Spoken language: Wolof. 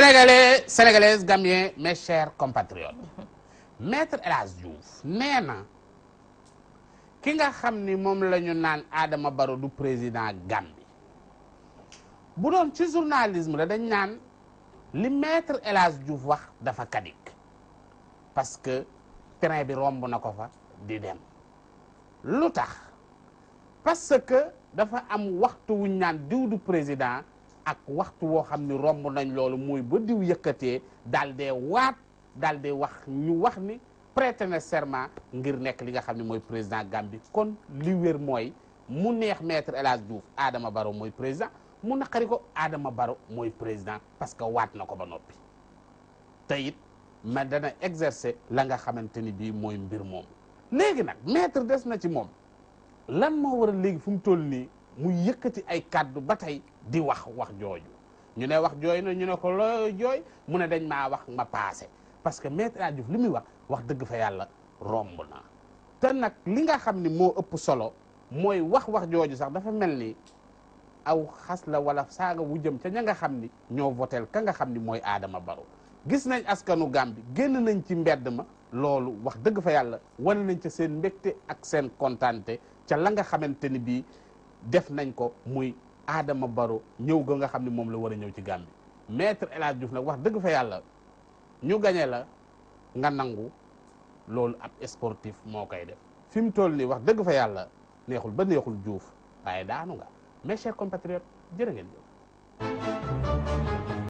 Sénégalais, Sénégalaises, Gambiens, mes chers compatriotes. Maître El Hadji Diouf nee na ki nga xam ni moom la ñu naan Adama Barrow du président Gambie bu doon ci journalisme la dañ naan li Maître El Hadji Diouf wax dafa kadik parce que train bi romb na ko fa di dem lu tax parce que dafa am waxtu wuñ naan diw du président ak waxtu woo xam ni romb nañ loolu muy ba diw yëkkatee daal dee waat daal dee wax ñu wax ni prêter na serment ngir nekk li nga xam ne mooy président Gambie kon li wér mooy mu neex Maître El Hadji Diouf Adama Barrow mooy président mu naqari ko Adama Barrow mooy président parce que waat na ko ba noppi te it ma dana exercer la nga xamante ni bii mooy mbir moom léegi nag maître des na ci moom lan moo war a léegi fu mu toll nii mu yëkkati ay kàddu ba tey di wax jooju ñu ne wax jooy na ñu ne ko loo jooy mu ne dañ maa wax ma paase parce que Maître El Hadji Diouf li muy wax dëgg fa yàlla romb na te nag li nga xam ni moo ëpp solo mooy wax jooju sax dafa mel ni aw xas la wala saaga wu jëm ca ña nga xam ni ñoo votel ka nga xam ni mooy Adama Barrow gis nañ askanu Gambie génn nañ ci mbedd ma loolu wax dëgg fa yàlla wane nañ ca seen mbégte ak seen kontaante ca la nga xamante ni bii def nañ ko muy Adama Barrow ñëw ga nga xam ne moom la war a ñëw ci Gambie Maître El Hadji Diouf nag wax dëgg fa yàlla ñu gañe la nga nangu loolu ab sportif moo koy def fi mu toll nii wax dëgg fa yàlla neexul ba neexul Diouf waaye daanu nga mes chers compatriotes jërë ngeen jëf